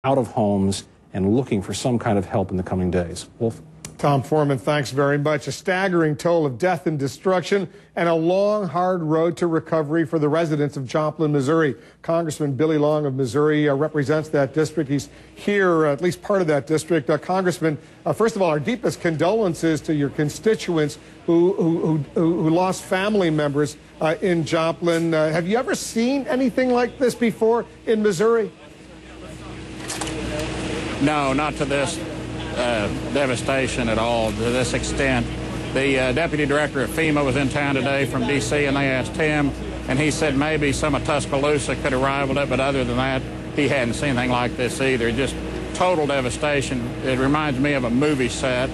out of homes and looking for some kind of help in the coming days. Wolf? Tom Foreman, thanks very much. A staggering toll of death and destruction and a long, hard road to recovery for the residents of Joplin, Missouri. Congressman Billy Long of Missouri represents that district. He's here, at least part of that district. Congressman, first of all, our deepest condolences to your constituents who lost family members in Joplin. Have you ever seen anything like this before in Missouri? No, not to this devastation at all, to this extent. The deputy director of FEMA was in town today from D.C., and they asked him, and he said maybe some of Tuscaloosa could have rivaled it, but other than that, he hadn't seen anything like this either. Just total devastation. It reminds me of a movie set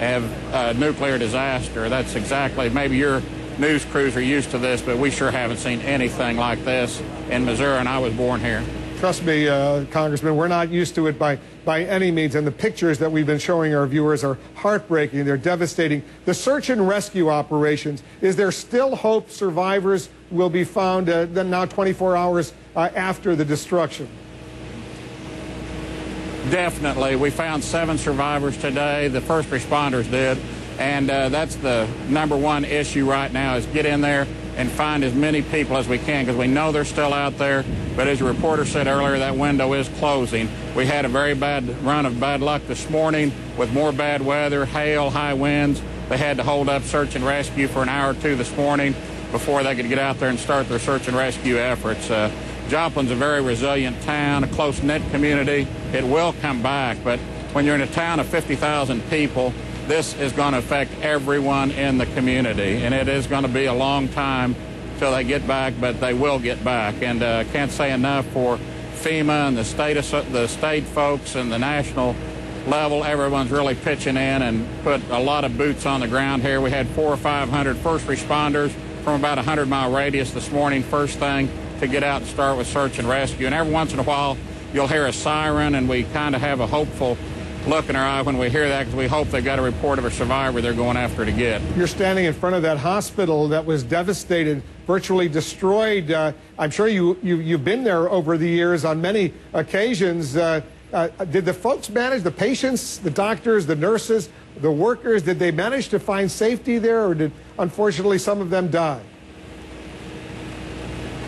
of a nuclear disaster. That's exactly, maybe your news crews are used to this, but we sure haven't seen anything like this in Missouri, and I was born here. Trust me, Congressman, we're not used to it by any means, and the pictures that we've been showing our viewers are heartbreaking. They're devastating. The search and rescue operations, is there still hope survivors will be found now 24 hours after the destruction? Definitely. We found 7 survivors today. The first responders did, and that's the #1 issue right now, is get in there and find as many people as we can, because we know they're still out there. But as a reporter said earlier, that window is closing. We had a very bad run of bad luck this morning with more bad weather, hail, high winds. They had to hold up search and rescue for an hour or two this morning before they could get out there and start their search and rescue efforts. Joplin's a very resilient town, a close-knit community. It will come back, but when you're in a town of 50,000 people, this is going to affect everyone in the community, and it is going to be a long time till they get back, but they will get back. And I can't say enough for FEMA and the state folks and the national level. Everyone's really pitching in and put a lot of boots on the ground here. We had 400 or 500 first responders from about a 100-mile radius this morning, first thing, to get out and start with search and rescue. And every once in a while, you'll hear a siren, and we kind of have a hopeful look in our eye when we hear that, because we hope they've got a report of a survivor they're going after to get. You're standing in front of that hospital that was devastated, virtually destroyed. I'm sure you've been there over the years on many occasions. Did the folks manage, the patients, the doctors, the nurses, the workers, did they manage to find safety there, or did, unfortunately, some of them die?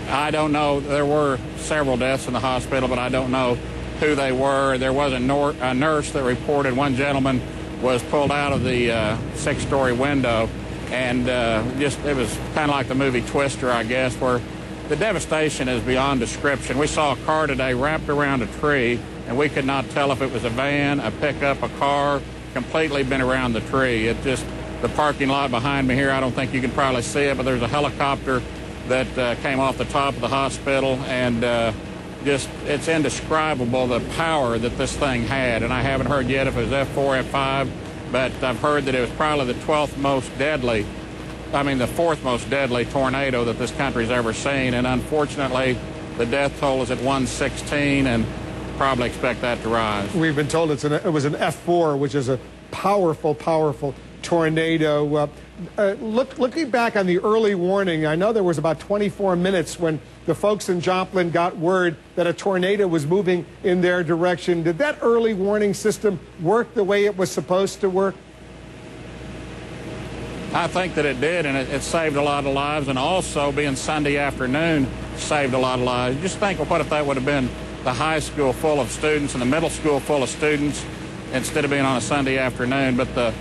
I don't know. There were several deaths in the hospital, but I don't know who they were. There was a nurse that reported one gentleman was pulled out of the 6-story window, and it was kind of like the movie Twister, I guess, where the devastation is beyond description. We saw a car today wrapped around a tree, and we could not tell if it was a van, a pickup, a car, completely been around the tree. It just, the parking lot behind me here, I don't think you can probably see it, but there's a helicopter that came off the top of the hospital, and just, it's indescribable the power that this thing had. And I haven't heard yet if it was F4, F5, but I've heard that it was probably the 4th most deadly tornado that this country's ever seen. And unfortunately, the death toll is at 116, and probably expect that to rise. We've been told it was an F4, which is a powerful, powerful tornado. Looking back on the early warning, I know there was about 24 minutes when the folks in Joplin got word that a tornado was moving in their direction. Did that early warning system work the way it was supposed to work? I think that it did, and it saved a lot of lives, and also being Sunday afternoon saved a lot of lives. Just think of what if that would have been the high school full of students and the middle school full of students instead of being on a Sunday afternoon. But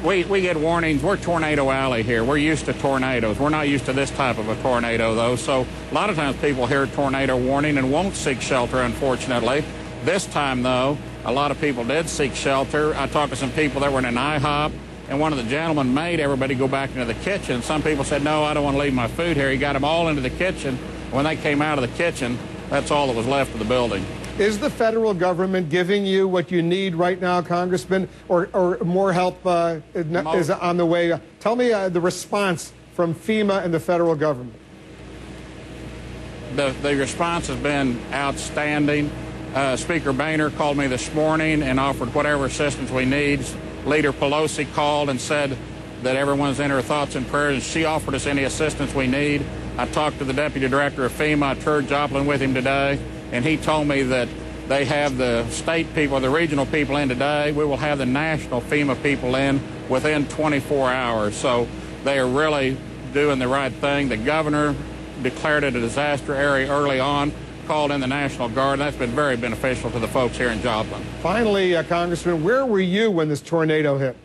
we get warnings. We're Tornado Alley here. We're used to tornadoes. We're not used to this type of a tornado, though. So a lot of times people hear tornado warning and won't seek shelter, unfortunately. This time, though, a lot of people did seek shelter. I talked to some people that were in an IHOP, and one of the gentlemen made everybody go back into the kitchen. Some people said, no, I don't want to leave my food here. He got them all into the kitchen. When they came out of the kitchen, that's all that was left of the building. Is the federal government giving you what you need right now, Congressman, or more help is on the way? Tell me the response from FEMA and the federal government. The response has been outstanding. Speaker Boehner called me this morning and offered whatever assistance we need. Leader Pelosi called and said that everyone's in her thoughts and prayers, and she offered us any assistance we need. I talked to the deputy director of FEMA. I toured Joplin with him today, and he told me that They have the state people, the regional people in today. We will have the national FEMA people in within 24 hours. So they are really doing the right thing. The governor declared it a disaster area early on, called in the National Guard. That's been very beneficial to the folks here in Joplin. Finally, Congressman, where were you when this tornado hit?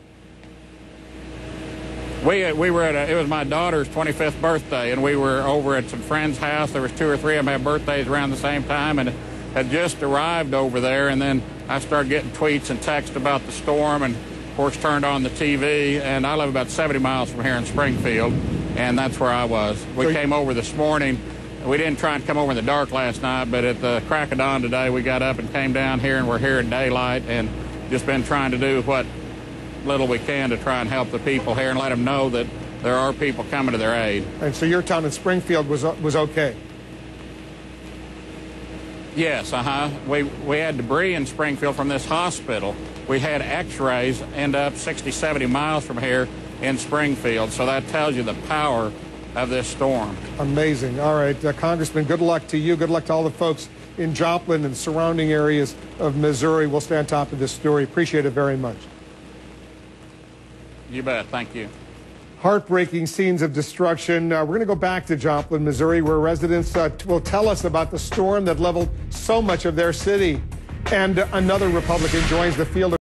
We were at it was my daughter's 25th birthday, and we were over at some friend's house. There was 2 or 3 of them had birthdays around the same time, and had just arrived over there. And then I started getting tweets and texts about the storm, and of course turned on the TV. And I live about 70 miles from here in Springfield, and that's where I was. We came over this morning. We didn't try and come over in the dark last night, but at the crack of dawn today, we got up and came down here, and we're here in daylight, and just been trying to do what little we can to try and help the people here and let them know that there are people coming to their aid. And so your town in Springfield was okay? Yes, we had debris in Springfield from this hospital. We had x-rays end up 60, 70 miles from here in Springfield, so that tells you the power of this storm. Amazing. All right, Congressman, good luck to you. Good luck to all the folks in Joplin and surrounding areas of Missouri. We'll stay on top of this story. Appreciate it very much. You bet. Thank you. Heartbreaking scenes of destruction. We're going to go back to Joplin, Missouri, where residents will tell us about the storm that leveled so much of their city. And another Republican joins the field of